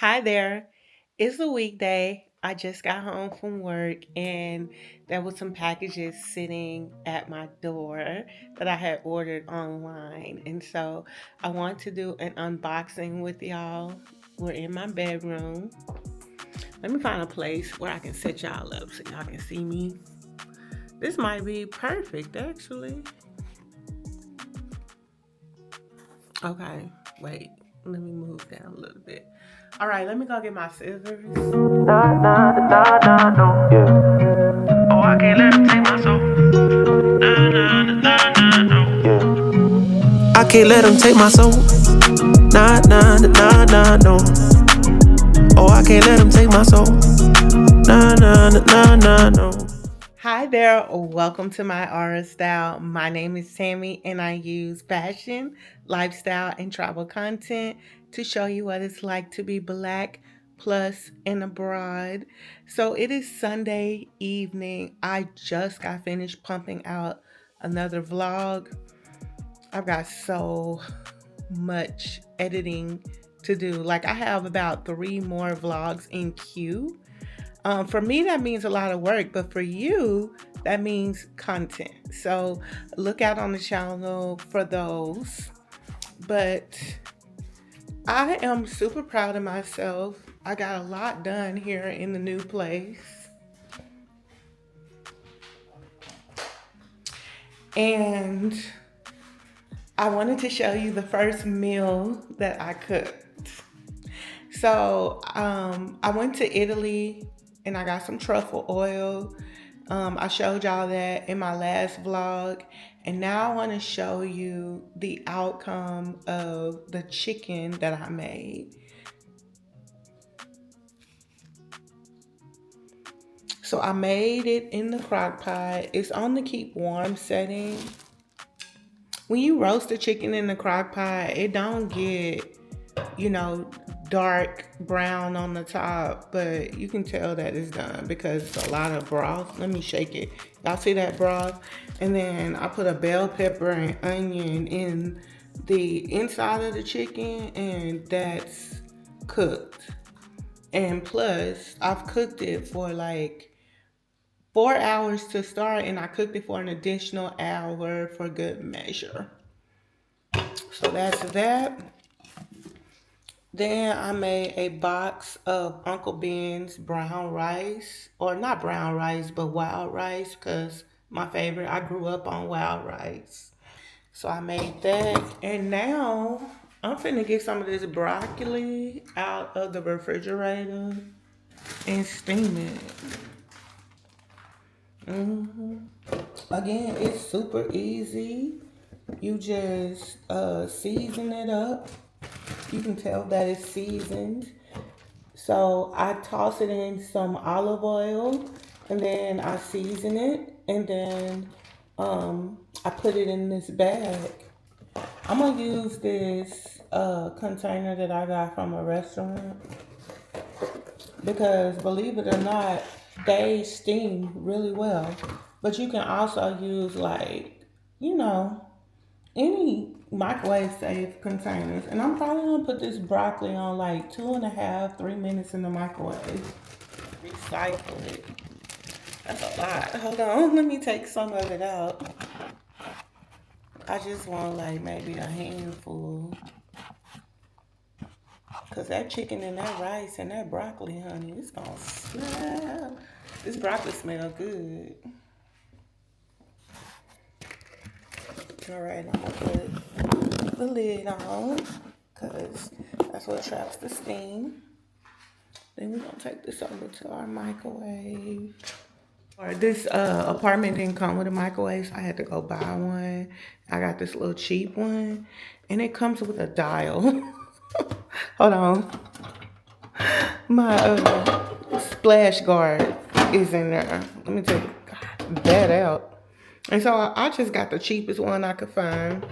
Hi there. It's a weekday. I just got home from work and there was some packages sitting at my door that I had ordered online. And so I want to do an unboxing with y'all. We're in my bedroom. Let me find a place where I can set y'all up so y'all can see me. This might be perfect actually. Okay, wait. Let me move down a little bit. All right, let me go get my scissors. Nah, nah, nah, nah, no. Yeah. Oh, I can't let him take my soul. Nah, nah, nah, nah, no. Yeah. I can't let him take my soul. Nah, nah, nah, nah, no. Oh, I can't let him take my soul. Nah, nah, nah, nah, no. Hi there, welcome to my aura style. My name is Tammie and I use fashion, lifestyle, and travel content to show you what it's like to be black plus and abroad. So it is Sunday evening. I just got finished pumping out another vlog. I've got so much editing to do. Like I have about 3 more vlogs in queue. For me, that means a lot of work, but for you, that means content. So look out on the channel for those. But I am super proud of myself. I got a lot done here in the new place. And I wanted to show you the first meal that I cooked. So I went to Italy and I got some truffle oil. I showed y'all that in my last vlog. And now I want to show you the outcome of the chicken that I made. So I made it in the crock pot. It's on the keep warm setting. When you roast the chicken in the crock pot, it don't get, you know, dark brown on the top, but you can tell that it's done because it's a lot of broth. Let me shake it. Y'all see that broth? And then I put a bell pepper and onion in the inside of the chicken, and that's cooked. And plus, I've cooked it for like 4 hours to start, and I cooked it for an additional hour for good measure. So that's that. Then I made a box of Uncle Ben's brown rice, or not brown rice, but wild rice, because my favorite, I grew up on wild rice. So I made that. And now I'm finna get some of this broccoli out of the refrigerator and steam it. Again, it's super easy. You just season it up. You can tell that it's seasoned. So I toss it in some olive oil and then I season it and then I put it in this bag. I'm gonna use this container that I got from a restaurant because believe it or not, they steam really well. But you can also use like, you know, any microwave safe containers. And I'm probably gonna put this broccoli on like 2.5, 3 minutes in the microwave. Recycle it. That's a lot. Hold on, let me take some of it out. I just want like maybe a handful. Cause that chicken and that rice and that broccoli, honey, it's gonna slap. This broccoli smells good. All right, I'm gonna put the lid on because that's what traps the steam. Then we're gonna take this over to our microwave. Or this apartment didn't come with a microwave, so I had to go buy one. I got this little cheap one, and it comes with a dial. Hold on. My splash guard is in there. Let me take that out. And so I just got the cheapest one I could find.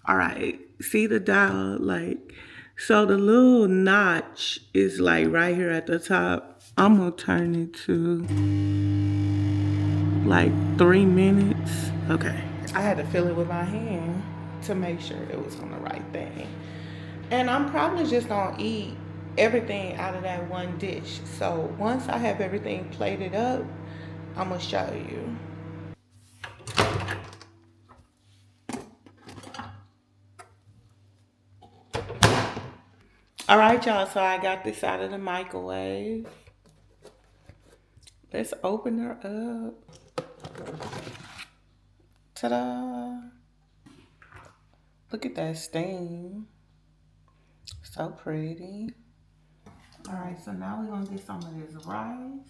All right, see the dial, like, so the little notch is like right here at the top. I'm gonna turn it to like 3 minutes. Okay, I had to feel it with my hand to make sure it was on the right thing. And I'm probably just gonna eat everything out of that one dish. So once I have everything plated up, I'm gonna show you. All right, y'all, so I got this out of the microwave. Let's open her up. Ta-da! Look at that steam. So pretty. All right, so now we're gonna get some of this rice.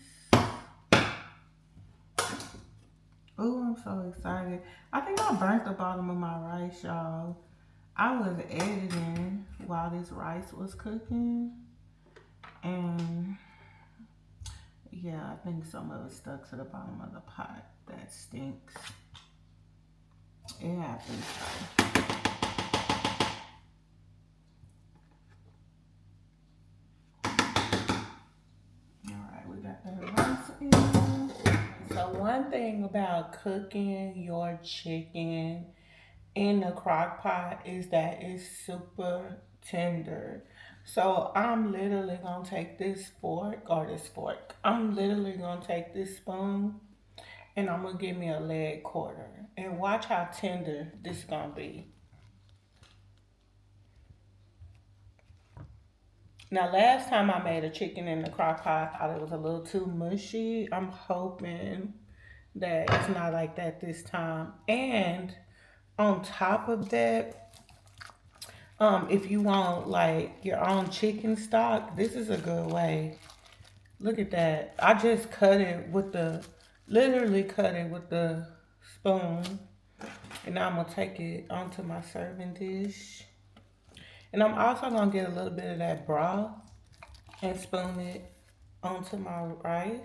Oh, I'm so excited. I think I burnt the bottom of my rice, y'all. I was editing while this rice was cooking. And yeah, I think some of it stuck to the bottom of the pot. That stinks. It happens though. Alright, we got that rice in. So one thing about cooking your chicken in the crock pot is that it's super tender. So I'm literally gonna take this fork or this fork. I'm literally gonna take this spoon and I'm gonna give me a leg quarter and watch how tender this is gonna be. Now, last time I made a chicken in the crock pot, I thought it was a little too mushy. I'm hoping that it's not like that this time. And on top of that, if you want like your own chicken stock, this is a good way. Look at that. I just cut it with the, literally cut it with the spoon. And now I'm gonna take it onto my serving dish. And I'm also gonna get a little bit of that broth and spoon it onto my rice.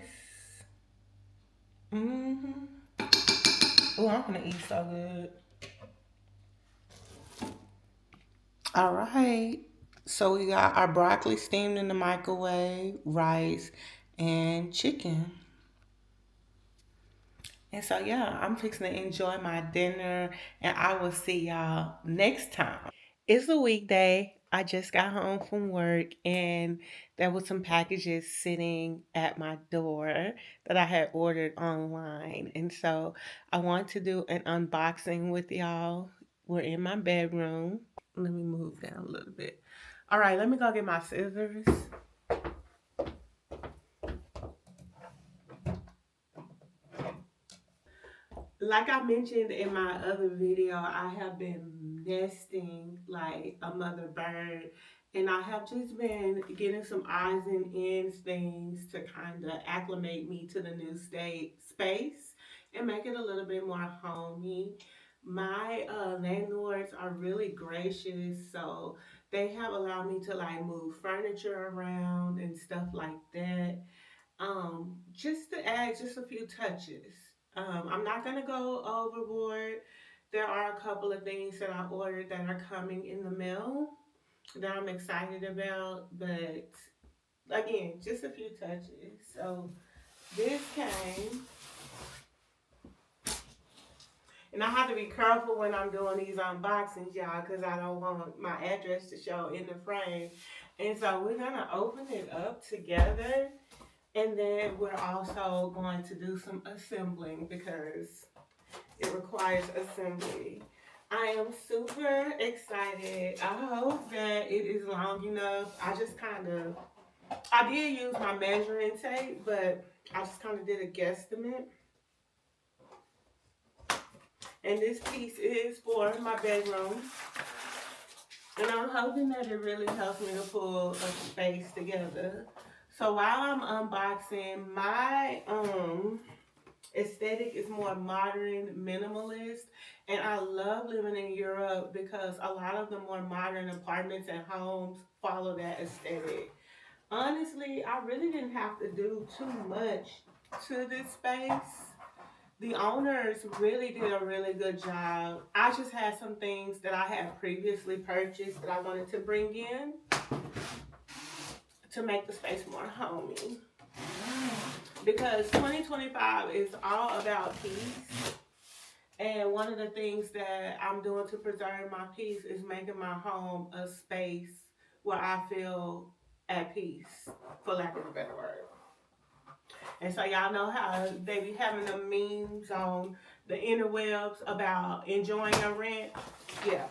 Oh, I'm gonna eat so good. All right. So we got our broccoli steamed in the microwave, rice, and chicken. And so yeah, I'm fixing to enjoy my dinner and I will see y'all next time. It's a weekday. I just got home from work and there was some packages sitting at my door that I had ordered online. And so I want to do an unboxing with y'all. We're in my bedroom. Let me move down a little bit. All right, let me go get my scissors. Like I mentioned in my other video, I have been nesting like a mother bird. And I have just been getting some odds and ends things to kind of acclimate me to the new space and make it a little bit more homey. My landlords are really gracious, so they have allowed me to like move furniture around and stuff like that, just to add just a few touches. I'm not gonna go overboard. There are a couple of things that I ordered that are coming in the mail that I'm excited about, but again, just a few touches. So this came, and I have to be careful when I'm doing these unboxings, y'all, because I don't want my address to show in the frame. And so we're gonna open it up together. And then we're also going to do some assembling because it requires assembly. I am super excited. I hope that it is long enough. I did use my measuring tape, but I just kind of did a guesstimate. And this piece is for my bedroom. And I'm hoping that it really helps me to pull a space together. So while I'm unboxing, my aesthetic is more modern, minimalist, and I love living in Europe because a lot of the more modern apartments and homes follow that aesthetic. Honestly, I really didn't have to do too much to this space. The owners really did a really good job. I just had some things that I had previously purchased that I wanted to bring in to make the space more homey. Because 2025 is all about peace. And one of the things that I'm doing to preserve my peace is making my home a space where I feel at peace, for lack of a better word. And so y'all know how they be having the memes on the interwebs about enjoying your rent? Yeah.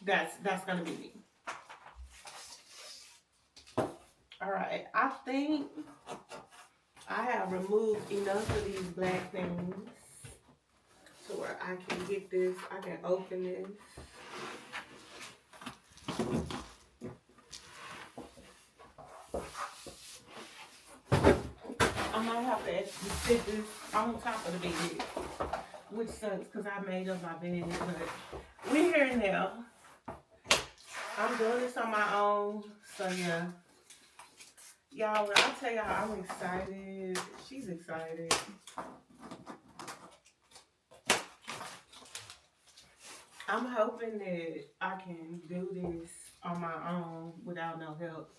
That's gonna be me. Alright, I think I have removed enough of these black things to where I can get this, I can open this. I might have to actually sit this on top of the bed, which sucks because I made up my bed, but we're here and there. I'm doing this on my own, so yeah. Y'all, when I tell y'all I'm excited, she's excited. I'm hoping that I can do this on my own without no help.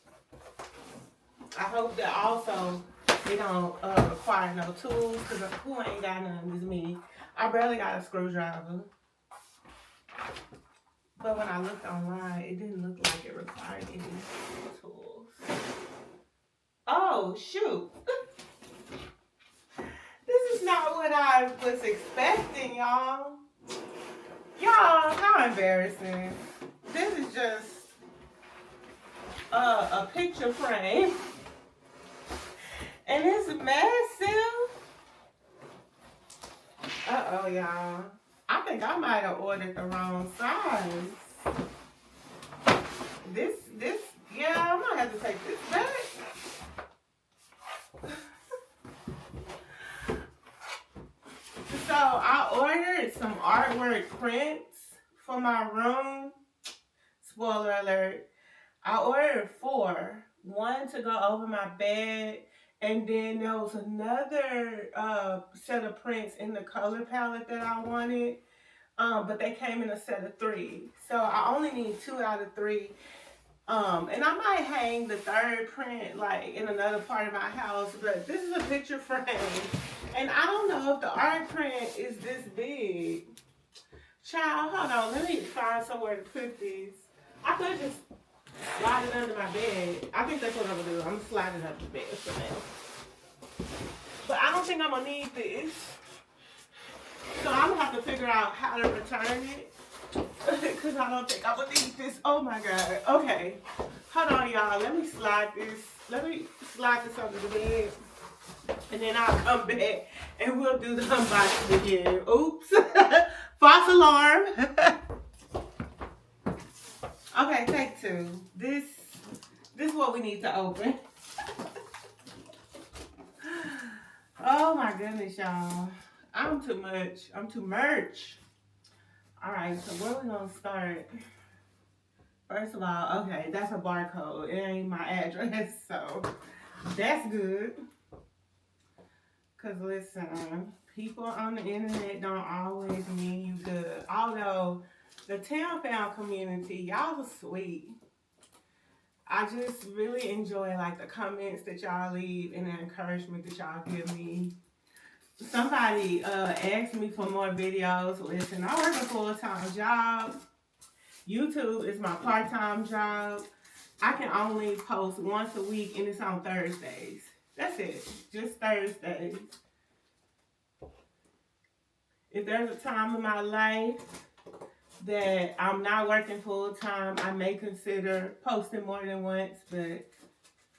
I hope that also it don't require no tools, because who ain't got none is me. I barely got a screwdriver. But when I looked online, it didn't look like it required any tools. Oh, shoot. This is not what I was expecting, y'all. Y'all, how embarrassing. This is just a picture frame. And it's massive. Uh-oh, y'all. I think I might have ordered the wrong size. This, yeah, I might have to take this back. So I ordered some artwork prints for my room. Spoiler alert. I ordered 4. 1 to go over my bed. And then there was another set of prints in the color palette that I wanted. But they came in a set of 3. So I only need 2 out of 3. And I might hang the 3rd print like in another part of my house. But this is a picture frame. And I don't know if the art print is this big. Child, hold on. Let me find somewhere to put these. I could just slide it under my bed. I think that's what I'm going to do. I'm going to slide it under the bed for now. But I don't think I'm going to need this. So I'm going to have to figure out how to return it. Because I don't think I'm going to need this. Oh my God. Okay. Hold on, y'all. Let me slide this. Let me slide this under the bed. And then I'll come back and we'll do the unboxing again. Oops. False alarm. Okay, take 2. This is what we need to open. Oh my goodness, y'all. I'm too much. I'm too much. All right, so where we gonna start? First of all, okay, that's a barcode. It ain't my address, so that's good. Cause listen, people on the internet don't always mean you good. Although the Town Found community, y'all are sweet. I just really enjoy like the comments that y'all leave and the encouragement that y'all give me. Somebody asked me for more videos. Listen, I work a full-time job. YouTube is my part-time job. I can only post once a week and it's on Thursdays. That's it. Just Thursdays. If there's a time in my life that I'm not working full-time, I may consider posting more than once, but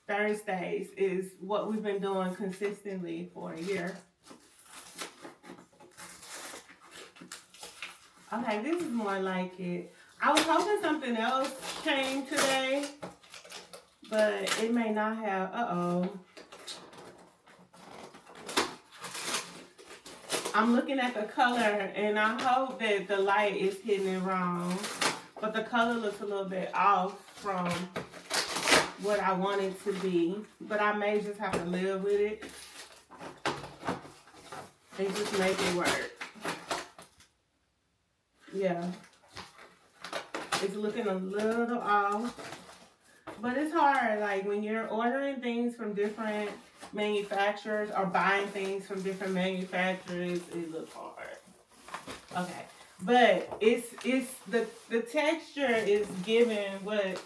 Thursdays is what we've been doing consistently for a year. Okay, this is more like it. I was hoping something else came today, but it may not have. Uh-oh. I'm looking at the color, and I hope that the light is hitting it wrong. But the color looks a little bit off from what I want it to be. But I may just have to live with it and just make it work. Yeah. It's looking a little off. But it's hard. Like when you're ordering things from different manufacturers or buying things from different manufacturers, it looks hard. Okay. But it's the texture is giving what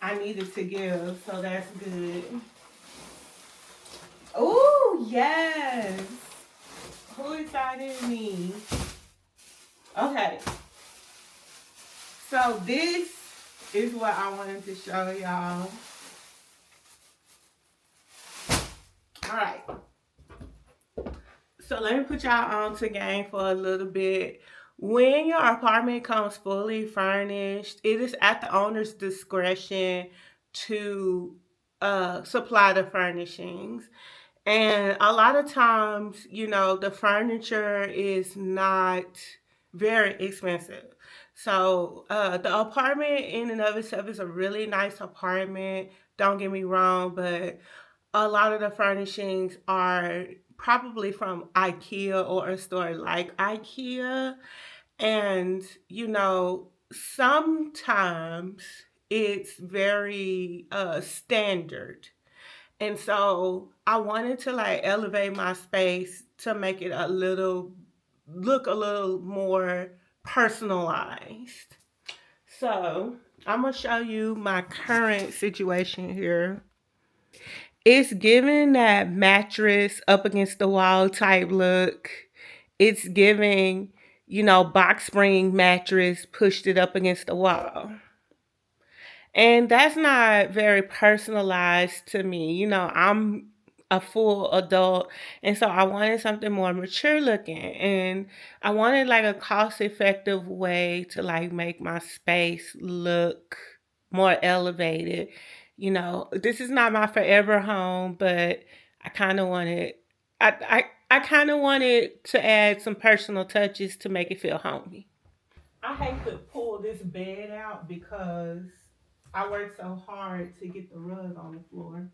I needed to give, so that's good. Oh, yes. Who excited me? Okay. So this is what I wanted to show y'all. All right. So let me put y'all on to game for a little bit. When your apartment comes fully furnished, it is at the owner's discretion to supply the furnishings. And a lot of times, the furniture is not very expensive. So the apartment in and of itself is a really nice apartment. Don't get me wrong, but a lot of the furnishings are probably from IKEA or a store like IKEA. And, sometimes it's very standard. And so I wanted to like elevate my space to make it look a little more personalized. So I'm gonna show you my current situation here. It's giving that mattress up against the wall type look. It's giving, box spring mattress, pushed it up against the wall. And that's not very personalized to me. I'm a full adult. And so I wanted something more mature looking. And I wanted like a cost effective way to like make my space look more elevated. This is not my forever home, but I kind of wanted, I kind of wanted to add some personal touches to make it feel homey. I hate to pull this bed out because I worked so hard to get the rug on the floor.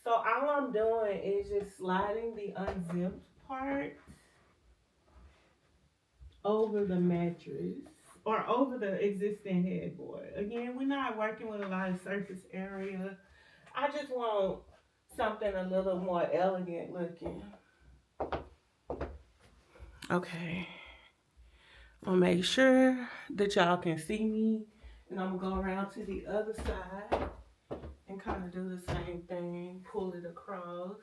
So all I'm doing is just sliding the unzipped part over the mattress or over the existing headboard. Again, we're not working with a lot of surface area. I just want something a little more elegant looking. Okay. I'll make sure that y'all can see me. And I'm gonna go around to the other side and kind of do the same thing. Pull it across.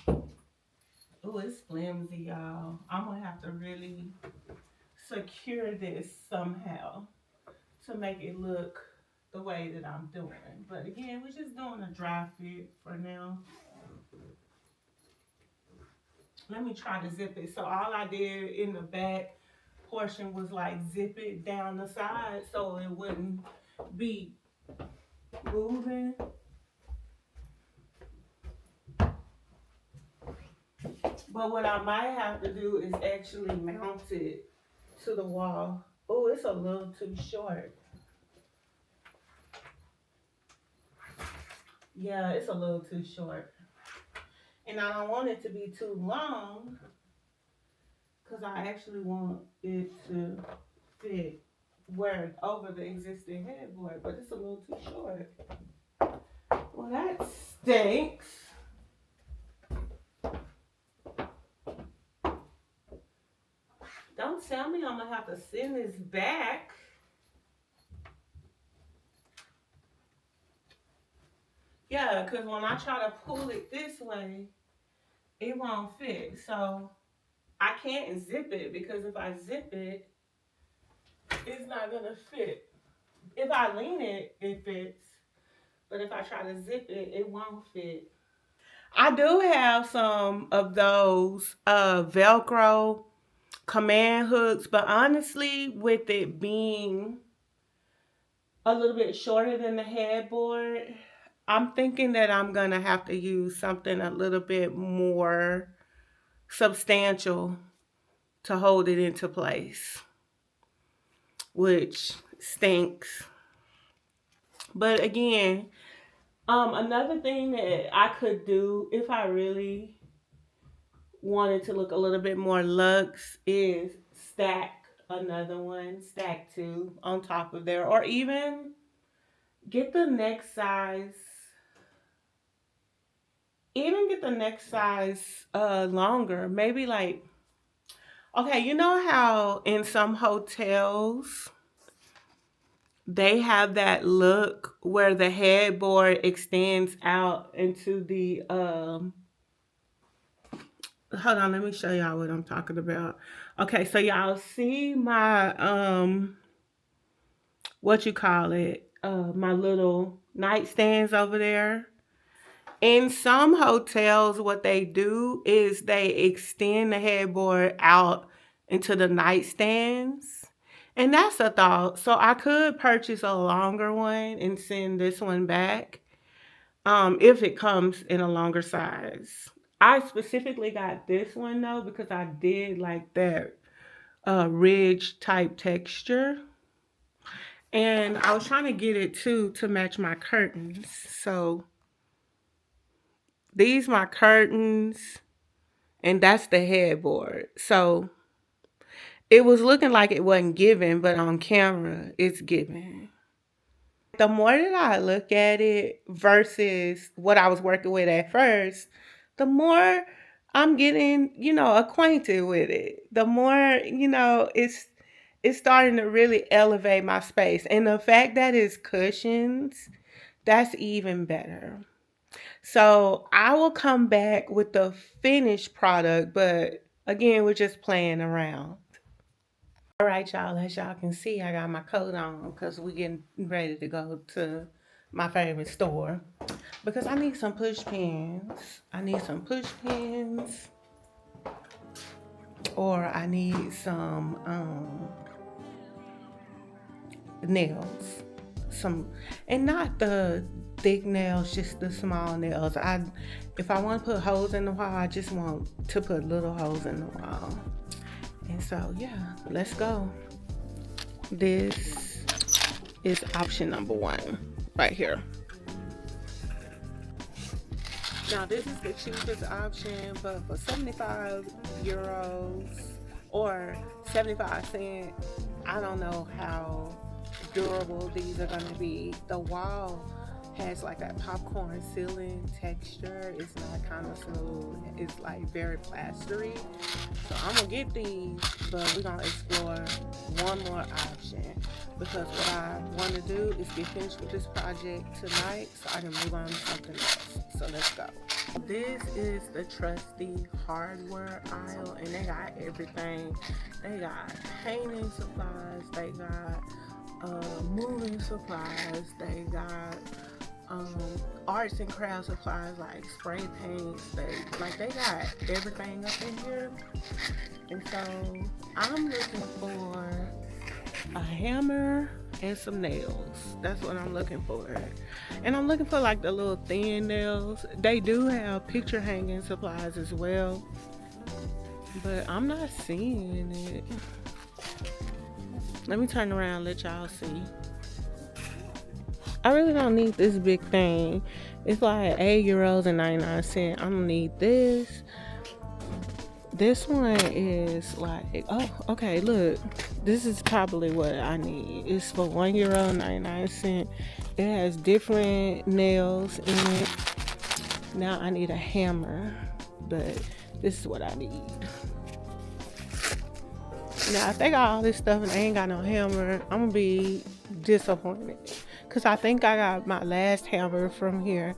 Oh, it's flimsy, y'all. I'm gonna have to really secure this somehow to make it look the way that I'm doing. But again, we're just doing a dry fit for now. Let me try to zip it. So all I did in the back portion was like zip it down the side so it wouldn't be moving. But what I might have to do is actually mount it to the wall. Oh, it's a little too short. Yeah, it's a little too short. And I don't want it to be too long because I actually want it to fit where over the existing headboard, but it's a little too short. Well, that stinks. Don't tell me I'm gonna have to send this back. Yeah, because when I try to pull it this way, it won't fit. So I can't zip it because if I zip it, it's not gonna fit. If I lean it, it fits. But if I try to zip it, it won't fit. I do have some of those Velcro command hooks, but honestly, with it being a little bit shorter than the headboard, I'm thinking that I'm gonna have to use something a little bit more substantial to hold it into place, which stinks. But again, another thing that I could do if I really wanted to look a little bit more luxe is stack another one, stack two on top of there, or even get the next size. Even get the next size longer. Maybe like, okay, you know how in some hotels they have that look where the headboard extends out into the hold on, let me show y'all what I'm talking about. Okay, so y'all see my what you call it, my little nightstands over there. In some hotels, what they do is they extend the headboard out into the nightstands. And that's a thought. So I could purchase a longer one and send this one back, if it comes in a longer size. I specifically got this one though because I did like that ridge type texture. And I was trying to get it too to match my curtains. So these my curtains, and that's the headboard. So it was looking like it wasn't giving, but on camera, it's giving. The more that I look at it versus what I was working with at first, the more I'm getting, acquainted with it. The more, it's starting to really elevate my space. And the fact that it's cushions, that's even better. So I will come back with the finished product, but again, we're just playing around. All right, y'all, as y'all can see, I got my coat on because we're getting ready to go to my favorite store because I need some push pins. Or I need some nails. And not the thick nails, just the small nails. If I want to put holes in the wall, I just want to put little holes in the wall. And so, yeah, let's go. This is option number 1 right here. Now, this is the cheapest option, but for 75 euros or 75 cents, I don't know how durable these are gonna be. The wall has like that popcorn ceiling texture. It's not kind of smooth. It's like very plastery. So I'm gonna get these, but we're gonna explore one more option because what I want to do is get finished with this project tonight so I can move on to something else. So let's go. This is the trusty hardware aisle, and they got everything. They got painting supplies. They got moving supplies. They got arts and crafts supplies like spray paints. They got everything up in here. And so I'm looking for a hammer and some nails. That's what I'm looking for. And I'm looking for like the little thin nails. They do have picture hanging supplies as well, but I'm not seeing it. Let me turn around and let y'all see. I really don't need this big thing. It's like €8.99. I don't need this. This one is like, oh, okay, look. This is probably what I need. It's for €1.99. It has different nails in it. Now I need a hammer, but this is what I need. Now, if they got all this stuff and they ain't got no hammer, I'm gonna be disappointed. Cause I think I got my last hammer from here.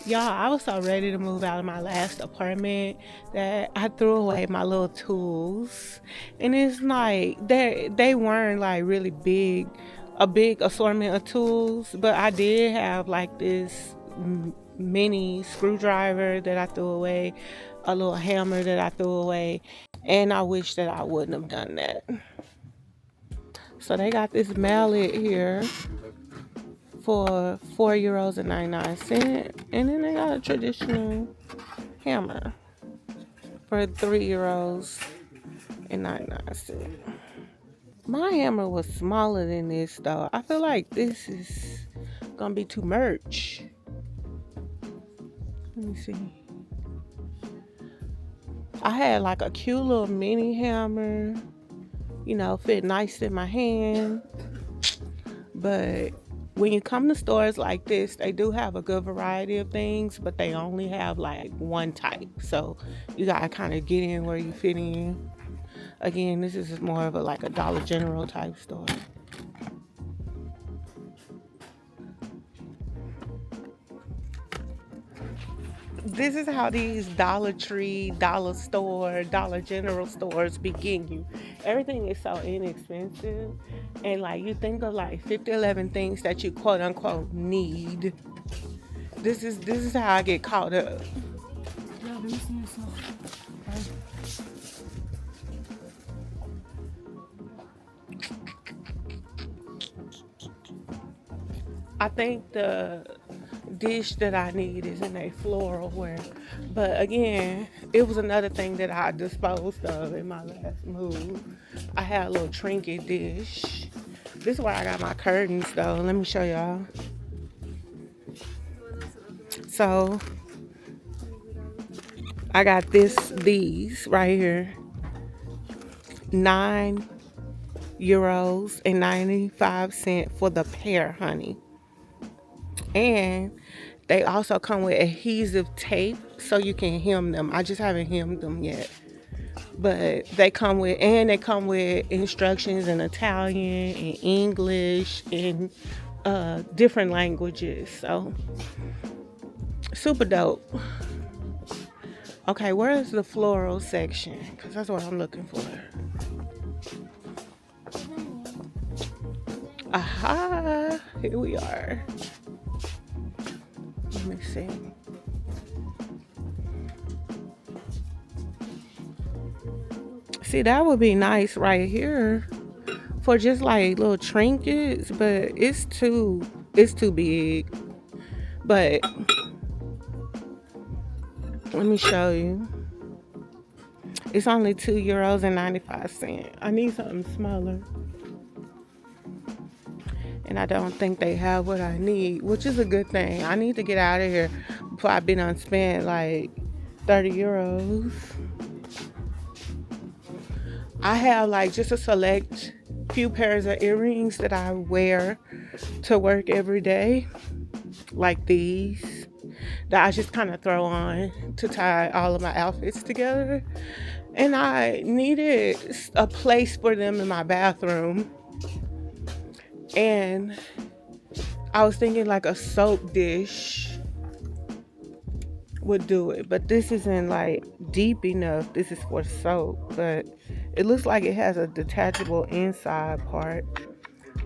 Y'all, I was so ready to move out of my last apartment that I threw away my little tools. And it's like, they weren't like really big, a big assortment of tools. But I did have like this mini screwdriver that I threw away, a little hammer that I threw away. And I wish that I wouldn't have done that. So they got this mallet here for €4.99. And then they got a traditional hammer for €3.99. My hammer was smaller than this though. I feel like this is gonna be too much. Let me see. I had like a cute little mini hammer, fit nice in my hand. But when you come to stores like this, they do have a good variety of things, but they only have like one type. So you gotta kind of get in where you fit in. Again, this is more of a Dollar General type store. This is how these Dollar Tree, Dollar Store, Dollar General stores begin you. Everything is so inexpensive. And like you think of like 50, 11 things that you quote unquote need. This is how I get caught up. Yeah, let me see your smoke. I think the dish that I need is in a floral wear. But again, it was another thing that I disposed of in my last move. I had a little trinket dish. This is where I got my curtains though. Let me show y'all. So I got these right here. €9 and 95 cents for the pair, honey. And they also come with adhesive tape so you can hem them. I just haven't hemmed them yet. But they come with instructions in Italian and English and different languages. So super dope. Okay, where is the floral section? Because that's what I'm looking for. Aha, here we are. Let me see. See, that would be nice right here for just like little trinkets, but it's too big. But let me show you. It's only €2 and 95 cents. I need something smaller. And I don't think they have what I need, which is a good thing. I need to get out of here before I've been unspent like €30. I have like just a select few pairs of earrings that I wear to work every day, like these, that I just kind of throw on to tie all of my outfits together. And I needed a place for them in my bathroom. And I was thinking like a soap dish would do it, but this isn't like deep enough. This is for soap, but it looks like it has a detachable inside part.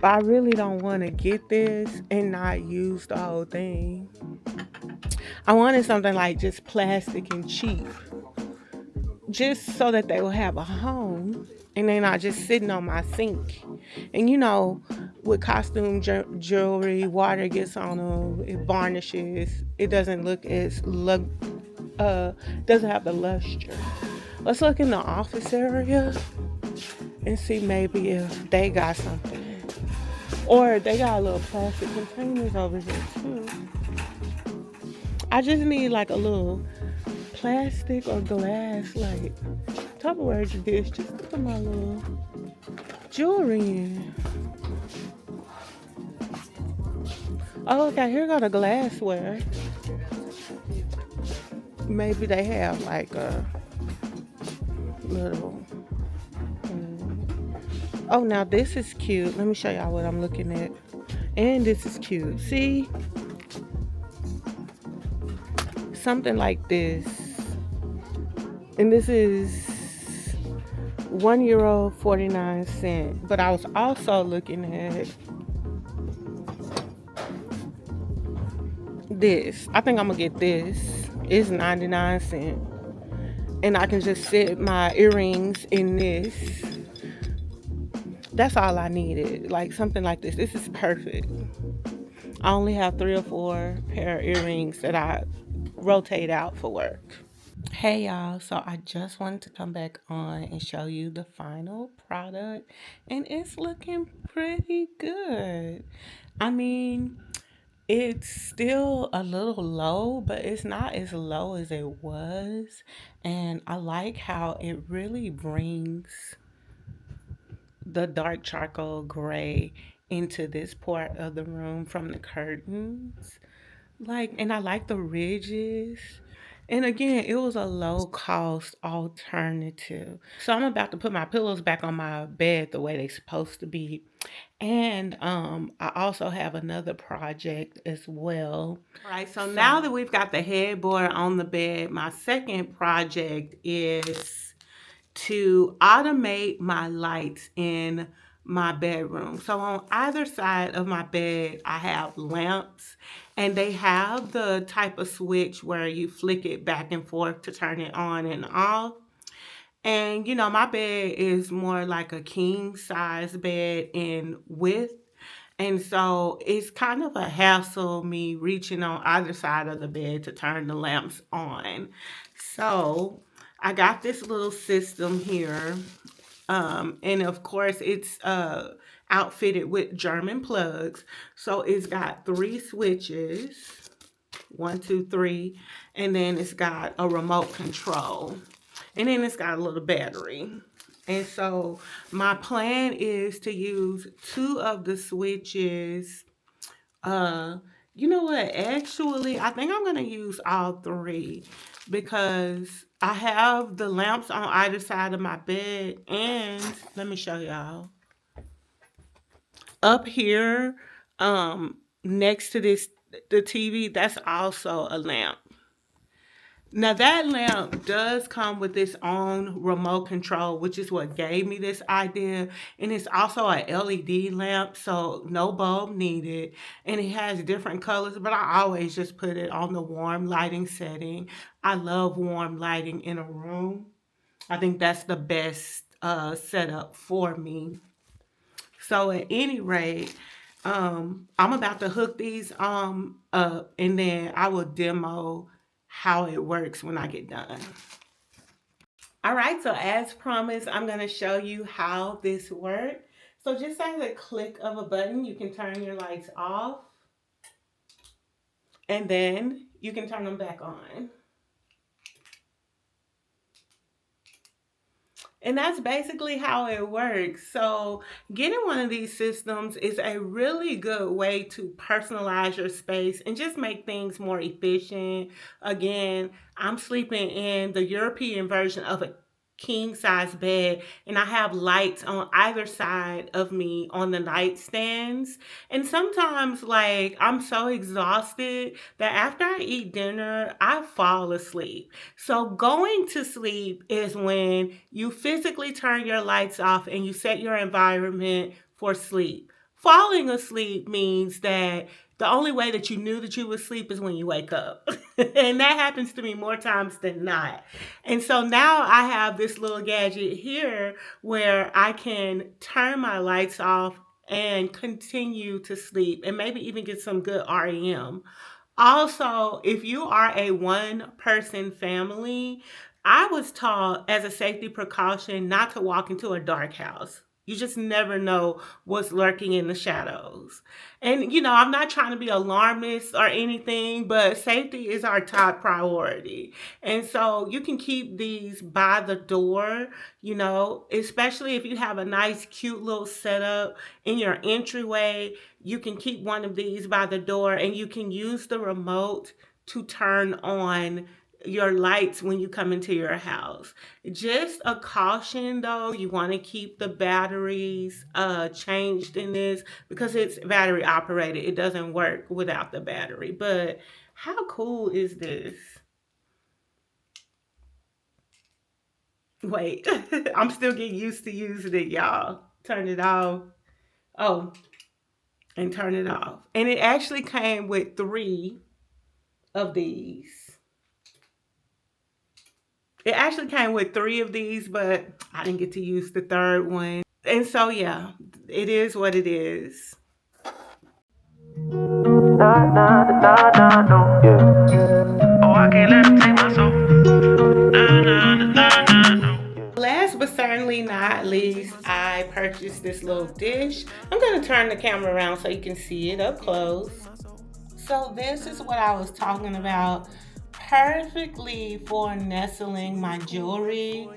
But I really don't want to get this and not use the whole thing. I wanted something like just plastic and cheap, just so that they will have a home and they're not just sitting on my sink. And you know, with costume jewelry, water gets on them, it varnishes, it doesn't look as doesn't have the luster. Let's look in the office area and see maybe if they got something, or they got little plastic containers over here too. I just need like a little plastic or glass, like Tupperware dish, just to put my little jewelry in. Oh, okay, here got a glassware. Maybe they have like a little. Oh, now this is cute. Let me show y'all what I'm looking at. And this is cute. See? Something like this. And this is €1 49 cents. But I was also looking at this. I think I'm gonna get this. It's 99 cents. And I can just sit my earrings in this. That's all I needed. Like something like this. This is perfect. I only have 3 or 4 pair of earrings that I rotate out for work. Hey y'all, so I just wanted to come back on and show you the final product, and it's looking pretty good. I mean, it's still a little low, but it's not as low as it was. And I like how it really brings the dark charcoal gray into this part of the room from the curtains. Like, and I like the ridges. And again, it was a low cost alternative. So I'm about to put my pillows back on my bed the way they're supposed to be. And I also have another project as well. All right, so now that we've got the headboard on the bed, my second project is to automate my lights in my bedroom. So on either side of my bed, I have lamps, and they have the type of switch where you flick it back and forth to turn it on and off. And you know, my bed is more like a king size bed in width. And so it's kind of a hassle me reaching on either side of the bed to turn the lamps on. So I got this little system here. And of course it's outfitted with German plugs. So it's got 3 switches, 1, 2, 3, and then it's got a remote control. And then it's got a little battery. And so my plan is to use 2 of the switches. You know what? Actually, I think I'm going to use all 3 because I have the lamps on either side of my bed. And let me show y'all. Up here, next to the TV, that's also a lamp. Now that lamp does come with its own remote control, which is what gave me this idea. And it's also a LED lamp, so no bulb needed. And it has different colors, but I always just put it on the warm lighting setting. I love warm lighting in a room. I think that's the best setup for me. So at any rate, I'm about to hook these up, and then I will demo how it works when I get done. All right, so as promised, I'm going to show you how this works. So just as a click of a button, you can turn your lights off, and then you can turn them back on. And that's basically how it works. So getting one of these systems is a really good way to personalize your space and just make things more efficient. Again, I'm sleeping in the European version of a king size bed, and I have lights on either side of me on the nightstands. And sometimes, like, I'm so exhausted that after I eat dinner, I fall asleep. So going to sleep is when you physically turn your lights off and you set your environment for sleep. Falling asleep means that the only way that you knew that you would sleep is when you wake up. And that happens to me more times than not. And so now I have this little gadget here where I can turn my lights off and continue to sleep and maybe even get some good REM. Also, if you are a 1-person family, I was taught as a safety precaution not to walk into a dark house. You just never know what's lurking in the shadows. And, you know, I'm not trying to be alarmist or anything, but safety is our top priority. And so you can keep these by the door, you know, especially if you have a nice, cute little setup in your entryway. You can keep one of these by the door, and you can use the remote to turn on your lights when you come into your house. Just a caution though, you want to keep the batteries changed in this because it's battery operated. It doesn't work without the battery. But how cool is this? Wait, I'm still getting used to using it, y'all. Turn it off. Oh, and turn it off. And it actually came with 3 of these. It actually came with 3 of these, but I didn't get to use the 3rd one. And so, yeah, it is what it is. Nah, nah, nah, nah, no. Yeah. Oh, I can't let him take my soul. Nah, nah, nah, nah, no. Last but certainly not least, I purchased this little dish. I'm going to turn the camera around so you can see it up close. So this is what I was talking about. Perfectly for nestling my jewelry.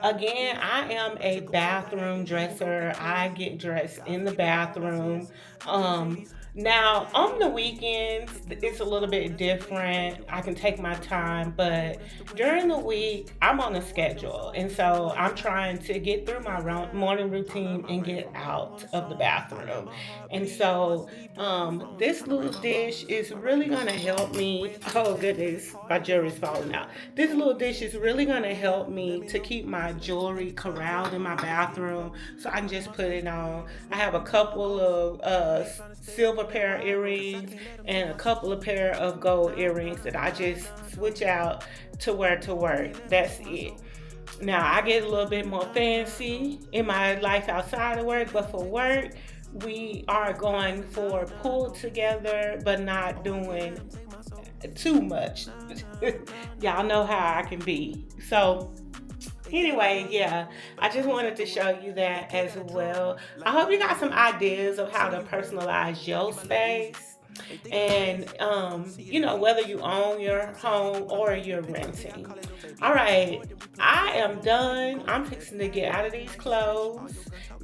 Again, I am a bathroom dresser. I get dressed in the bathroom. Um, Now, on the weekends, it's a little bit different. I can take my time, but during the week, I'm on a schedule. And so I'm trying to get through my morning routine and get out of the bathroom. And so this little dish is really going to help me. Oh, goodness, my jewelry's falling out. This little dish is really going to help me to keep my jewelry corralled in my bathroom so I can just put it on. I have a couple of silver pair of earrings and a couple of pair of gold earrings that I just switch out to wear to work. That's it. Now I get a little bit more fancy in my life outside of work, but for work, we are going for pulled together, but not doing too much. Y'all know how I can be. So anyway, yeah, I just wanted to show you that as well. I hope you got some ideas of how to personalize your space. And whether you own your home or you're renting. All right, I am done. I'm fixing to get out of these clothes,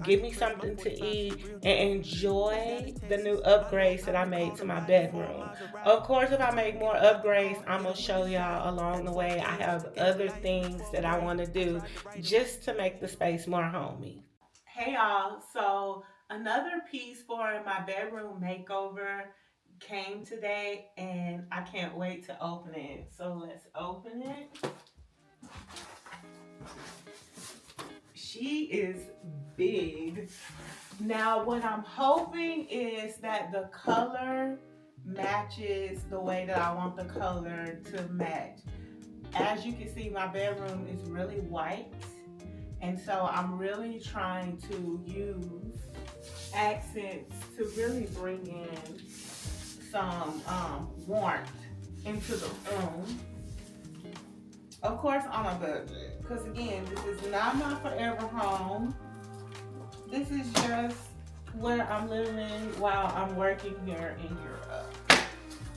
get me something to eat, and enjoy the new upgrades that I made to my bedroom. Of course, if I make more upgrades, I'm gonna show y'all along the way. I have other things that I want to do just to make the space more homey. Hey y'all, so another piece for my bedroom makeover came today and I can't wait to open it. So let's open it. She is big. Now what I'm hoping is that the color matches the way that I want the color to match. As you can see, my bedroom is really white. And so I'm really trying to use accents to really bring in some warmth into the room. Of course, on a budget. Because again, this is not my forever home. This is just where I'm living while I'm working here in Europe.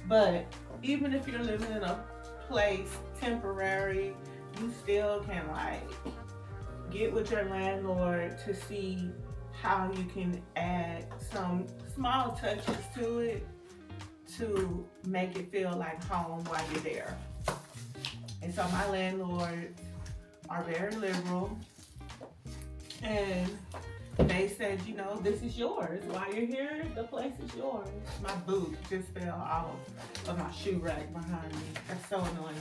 But even if you're living in a place temporary, you still can get with your landlord to see how you can add some small touches to it to make it feel like home while you're there. And so my landlords are very liberal, and they said, this is yours. While you're here, the place is yours. My boot just fell off of my shoe rack behind me. That's so annoying.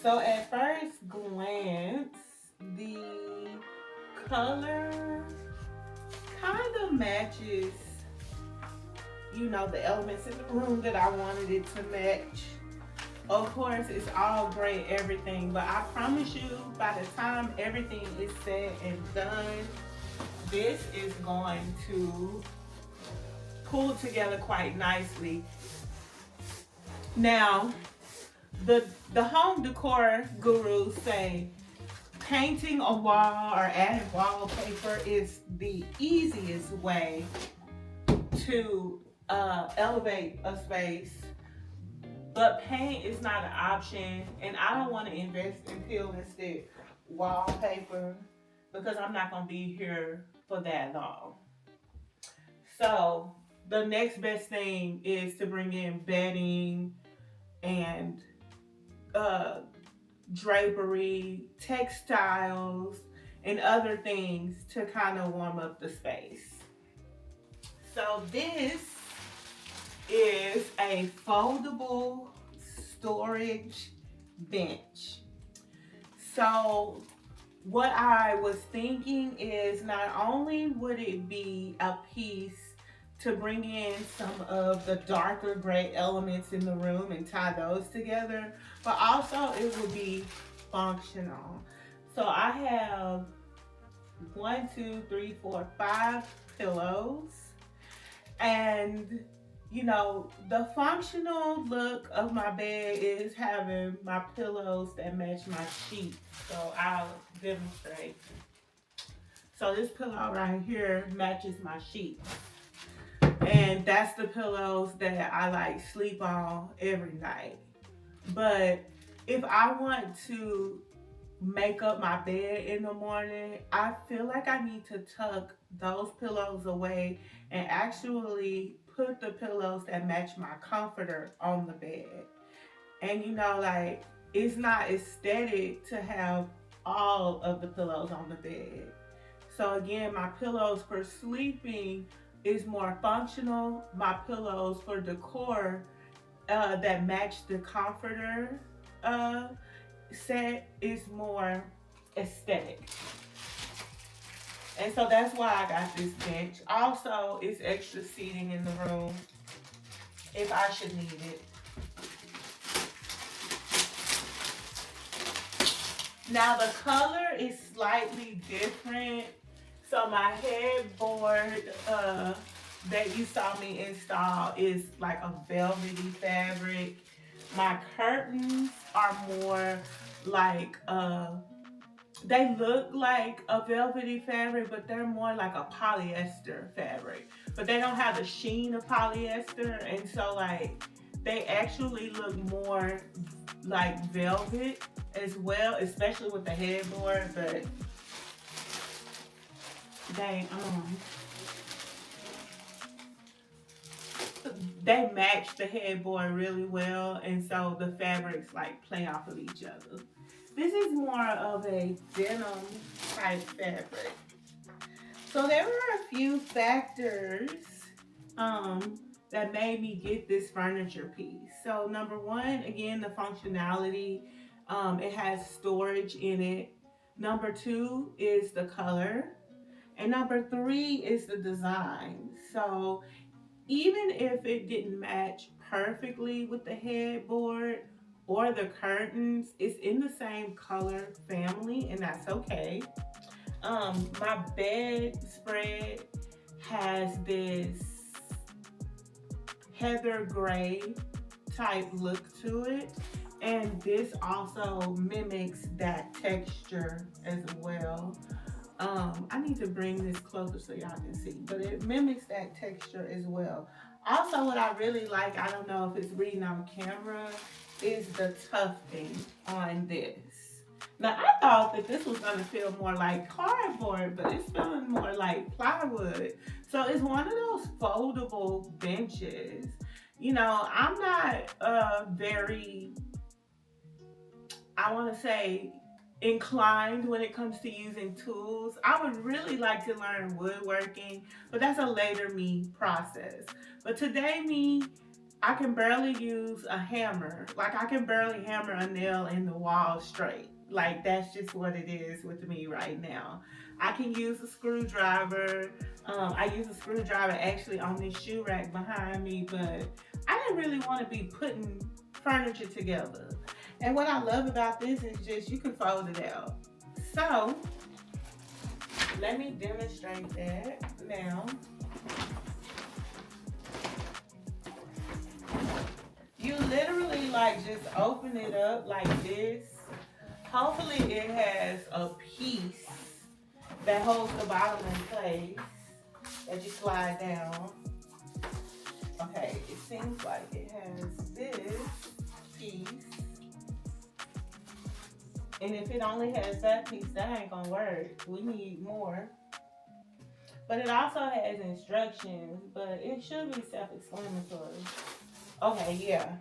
So at first glance, the color kind of matches, the elements in the room that I wanted it to match. Of course, it's all gray, everything, but I promise you, by the time everything is said and done, this is going to pull together quite nicely. Now, the home decor gurus say painting a wall or adding wallpaper is the easiest way to elevate a space, but paint is not an option, and I don't want to invest in peel and stick wallpaper because I'm not going to be here for that long. So the next best thing is to bring in bedding and drapery, textiles, and other things to kind of warm up the space. So this is a foldable storage bench. So what I was thinking is not only would it be a piece to bring in some of the darker gray elements in the room and tie those together, but also it would be functional. So I have 5 pillows, and the functional look of my bed is having my pillows that match my sheets. So I'll demonstrate. So this pillow right here matches my sheets. And that's the pillows that I like sleep on every night. But if I want to make up my bed in the morning, I feel like I need to tuck those pillows away and actually put the pillows that match my comforter on the bed. And like it's not aesthetic to have all of the pillows on the bed. So again, my pillows for sleeping is more functional. My pillows for decor that match the comforter uh, set is more aesthetic. And so that's why I got this bench. Also, it's extra seating in the room if I should need it. Now the color is slightly different. So my headboard that you saw me install is like a velvety fabric. My curtains are more like they look like a velvety fabric, but they're more like a polyester fabric. But they don't have the sheen of polyester, and so like they actually look more like velvet as well, especially with the headboard. But they match the headboard really well, and so the fabrics like play off of each other. This is more of a denim type fabric. So there were a few factors that made me get this furniture piece. So number one, again, the functionality. It has storage in it. Number two is the color. And number three is the design. So even if it didn't match perfectly with the headboard or the curtains, it's in the same color family, and that's okay. My bedspread has this heather gray type look to it, and this also mimics that texture as well. I need to bring this closer so y'all can see, but it mimics that texture as well. Also, what I really like, I don't know if it's reading on camera, is the tufting on this. Now, I thought that this was going to feel more like cardboard, but it's feeling more like plywood. So it's one of those foldable benches. I'm not very, I want to say, inclined when it comes to using tools. I would really like to learn woodworking, but that's a later me process. But today me, I can barely use a hammer. Like I can barely hammer a nail in the wall straight. Like that's just what it is with me right now. I can use a screwdriver. I use a screwdriver actually on this shoe rack behind me, but I didn't really want to be putting furniture together. And what I love about this is just you can fold it out. So let me demonstrate that now. You literally like just open it up like this. Hopefully it has a piece that holds the bottom in place that you slide down. Okay, it seems like it has this piece. And if it only has that piece, that ain't gonna work. We need more. But it also has instructions, but it should be self-explanatory. Okay, yeah.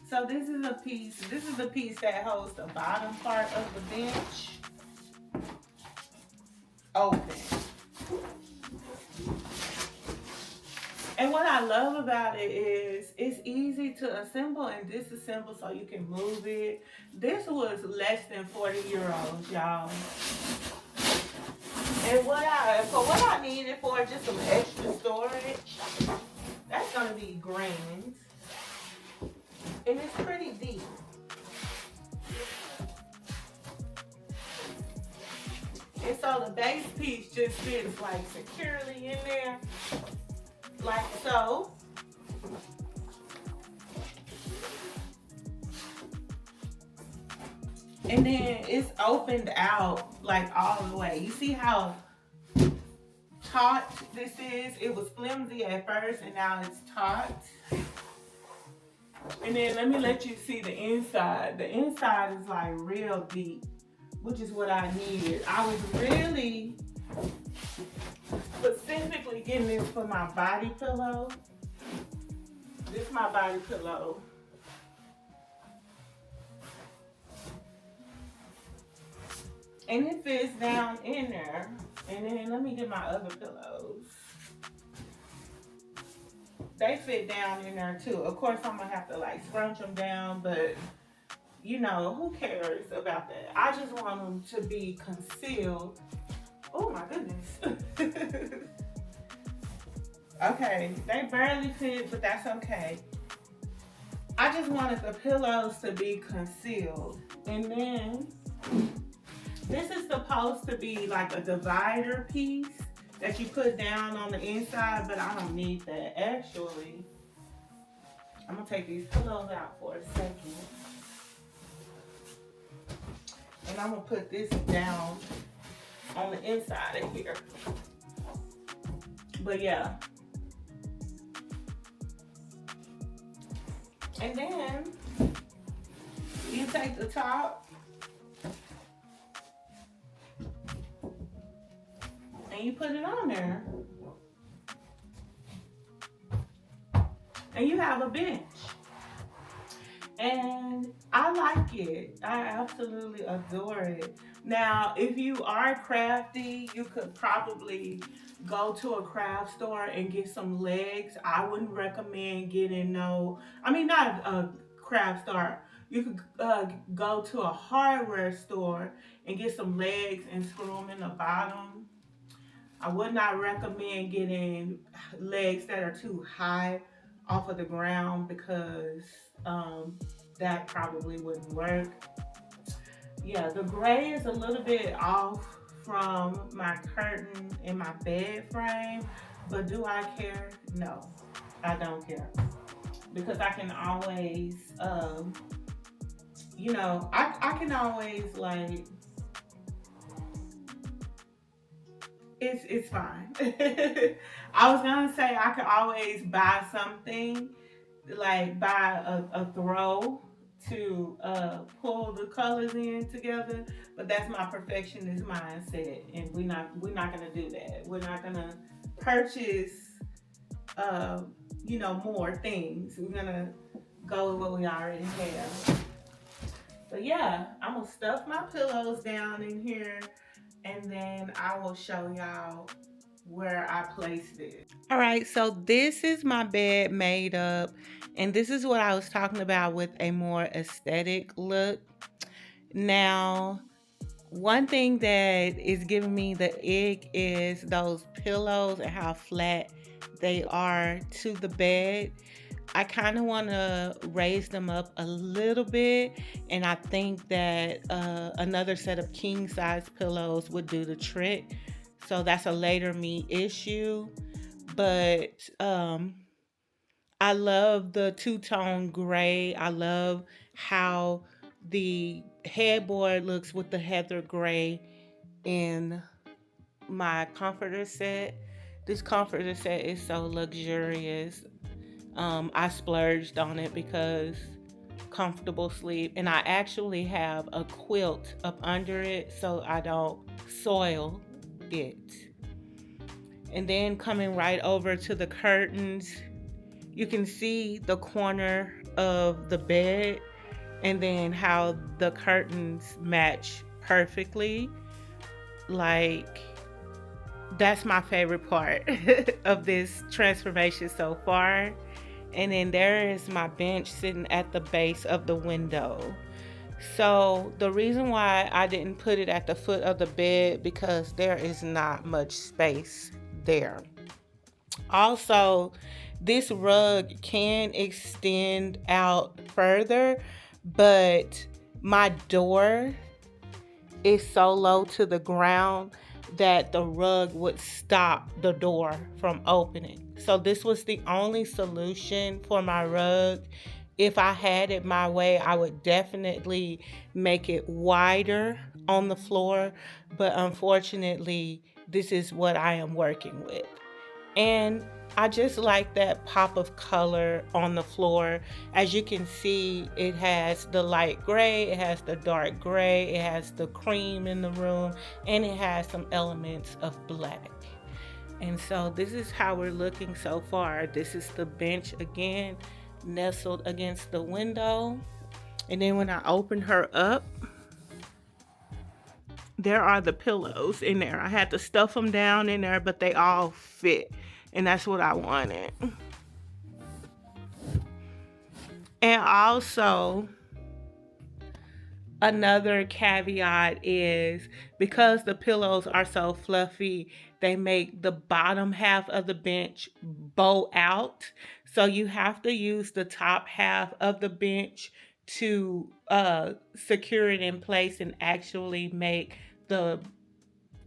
So this is the piece that holds the bottom part of the bench open. And what I love about it is it's easy to assemble and disassemble so you can move it. This was less than 40 euros, y'all. And what I need it for, just some extra storage, that's gonna be grand. And it's pretty deep. And so the base piece just fits like securely in there, like so. And then it's opened out like all the way. You see how taut this is. It was flimsy at first and now it's taut. And then let me let you see the inside. The inside is like real deep, which is what I needed. I was really specifically getting this for my body pillow. This is my body pillow. And it fits down in there. And then let me get my other pillows. They fit down in there too. Of course, I'm gonna have to like scrunch them down, but you know, who cares about that? I just want them to be concealed. Oh my goodness. Okay, they barely fit, but that's okay. I just wanted the pillows to be concealed. And then this is supposed to be like a divider piece that you put down on the inside, but I don't need that. Actually, I'm gonna take these pillows out for a second. And I'm gonna put this down on the inside of here. But yeah. And then you take the top and you put it on there. And you have a bench. And I like it. I absolutely adore it. Now, if you are crafty, you could probably go to a craft store and get some legs. I wouldn't recommend getting not a craft store. You could go to a hardware store and get some legs and screw them in the bottom. I would not recommend getting legs that are too high off of the ground because that probably wouldn't work. Yeah, the gray is a little bit off from my curtain in my bed frame, but do I care? No, I don't care, because I can always, I can always like, it's fine. I was gonna say I could always buy something, like buy a throw to pull the colors in together, but that's my perfectionist mindset, and we're not gonna do that. We're not gonna purchase more things. We're gonna go with what we already have. But yeah, I'm gonna stuff my pillows down in here, and then I will show y'all where I placed it. All right, so this is my bed made up, and this is what I was talking about with a more aesthetic look. Now, one thing that is giving me the ick is those pillows and how flat they are to the bed. I kind of want to raise them up a little bit, and I think that another set of king size pillows would do the trick. So that's a later me issue, but I love the two-tone gray. I love how the headboard looks with the heather gray in my comforter set. This comforter set is so luxurious. I splurged on it because comfortable sleep, and I actually have a quilt up under it so I don't soil it. And then coming right over to the curtains, you can see the corner of the bed and then how the curtains match perfectly. Like, that's my favorite part of this transformation so far. And then there is my bench sitting at the base of the window. So the reason why I didn't put it at the foot of the bed, because there is not much space there. Also, this rug can extend out further, but my door is so low to the ground that the rug would stop the door from opening. So this was the only solution for my rug. If I had it my way, I would definitely make it wider on the floor, but unfortunately, this is what I am working with. And I just like that pop of color on the floor. As you can see, it has the light gray, it has the dark gray, it has the cream in the room, and it has some elements of black. And so this is how we're looking so far. This is the bench again, nestled against the window. And then when I open her up, there are the pillows in there. I had to stuff them down in there, but they all fit. And that's what I wanted. And also, another caveat is because the pillows are so fluffy, they make the bottom half of the bench bow out. So you have to use the top half of the bench to secure it in place and actually make the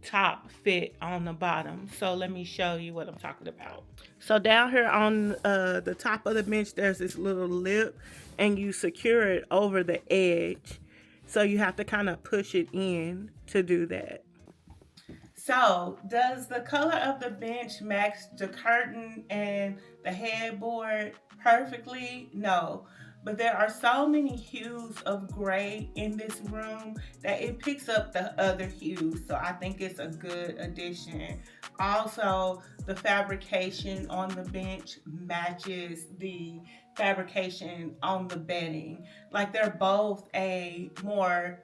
top fit on the bottom. So let me show you what I'm talking about. So down here on the top of the bench, there's this little lip, and you secure it over the edge. So you have to kind of push it in to do that. So does the color of the bench match the curtain and the headboard perfectly? No. But there are so many hues of gray in this room that it picks up the other hues. So I think it's a good addition. Also, the fabrication on the bench matches the fabrication on the bedding. Like they're both a more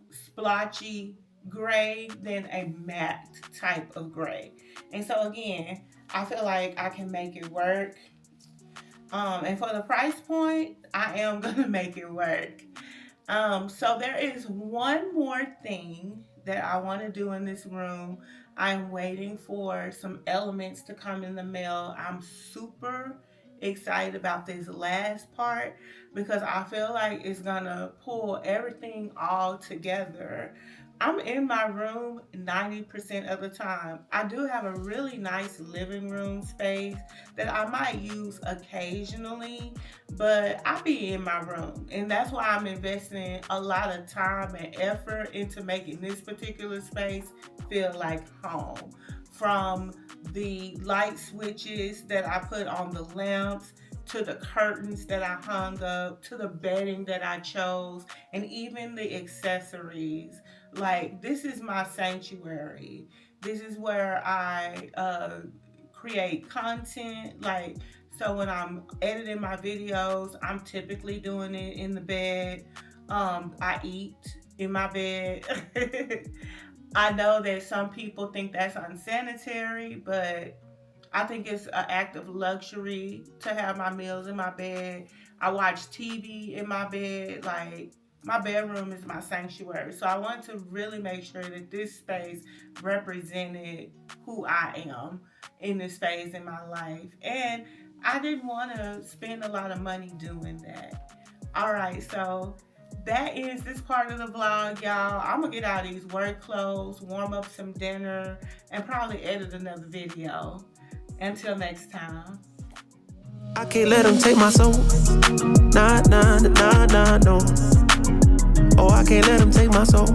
splotchy gray than a matte type of gray. And so again, I feel like I can make it work. And for the price point, I am gonna make it work. So there is one more thing that I want to do in this room. I'm waiting for some elements to come in the mail. I'm super excited about this last part because I feel like it's gonna pull everything all together. I'm in my room 90% of the time. I do have a really nice living room space that I might use occasionally, but I be in my room. And that's why I'm investing a lot of time and effort into making this particular space feel like home. From the light switches that I put on the lamps, to the curtains that I hung up, to the bedding that I chose, and even the accessories. Like, this is my sanctuary. This is where I create content. Like, so when I'm editing my videos, I'm typically doing it in the bed. I eat in my bed. I know that some people think that's unsanitary, but I think it's an act of luxury to have my meals in my bed. I watch TV in my bed. Like, my bedroom is my sanctuary. So I want to really make sure that this space represented who I am in this phase in my life. And I didn't want to spend a lot of money doing that. All right, so that ends this part of the vlog, y'all. I'm gonna get out of these work clothes, warm up some dinner, and probably edit another video. Until next time. I can't let them take my soul. Nah, nah, nah, nah, no. Oh, I can't let them take my soul.